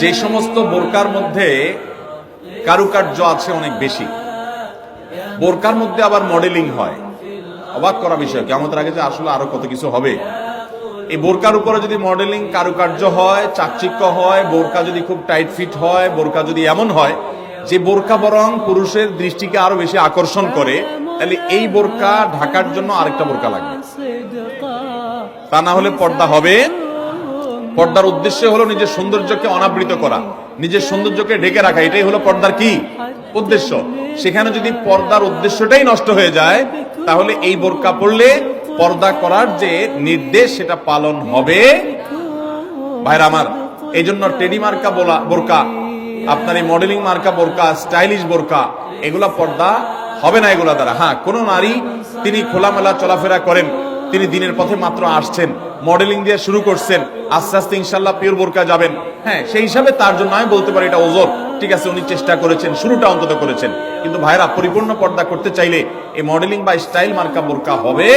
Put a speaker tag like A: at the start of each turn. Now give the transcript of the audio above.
A: যে সমস্ত বোরকার মধ্যে কারুকার্য আছে অনেক বেশি, বোরকার মধ্যে আবার মডেলিং হয়, অবাক করা বিষয়। কিয়ামতের আগে যে আসলে আরো কত কিছু হবে। এই বোরকার উপরে যদি মডেলিং কারুকার্য হয়, চাকচিক্য হয়, বোরকা যদি খুব টাইট ফিট হয়, বোরকা যদি এমন হয় যে বোরকা বরং পুরুষের দৃষ্টিকে আরো বেশি আকর্ষণ করে, তাহলে এই বোরকা ঢাকার জন্য আরেকটা বোরকা লাগবে। তা না হলে পর্দা হবে। পর্দার উদ্দেশ্য হলো নিজের সৌন্দর্যকে অনাবৃত করা, নিজের সৌন্দর্যকে ঢেকে রাখা। এটাই হলো পর্দার কি উদ্দেশ্য। সেখানে যদি পর্দার উদ্দেশ্যটাই নষ্ট হয়ে যায়, তাহলে এই বোরকা পরলে পর্দা করার যে নির্দেশ সেটা পালন হবে। ভাইরা আমার, এই জন্য টেডি মার্কা বোরকা, আপনার এই মডেলিং মার্কা বোরকা, স্টাইলিশ বোরকা, এগুলা পর্দা হবে না এগুলা দ্বারা। হ্যাঁ, কোন নারী তিনি খোলামেলা চলাফেরা করেন, তিনি দিনের পথে মাত্র আসছেন, মডেলিং দিয়ে শুরু করছেন, আস্তে আস্তে ইনশাল্লাহ পিওর বোরকা যাবেন, হ্যাঁ, সেই হিসাবে তার জন্য আমি বলতে পারি এটা ওজর। ঠিক আছে, উনি চেষ্টা করেছেন, শুরুটা অন্তত করেছেন। কিন্তু ভাইরা, পরিপূর্ণ পর্দা করতে চাইলে এই মডেলিং বা স্টাইল মার্কা বোরকা হবে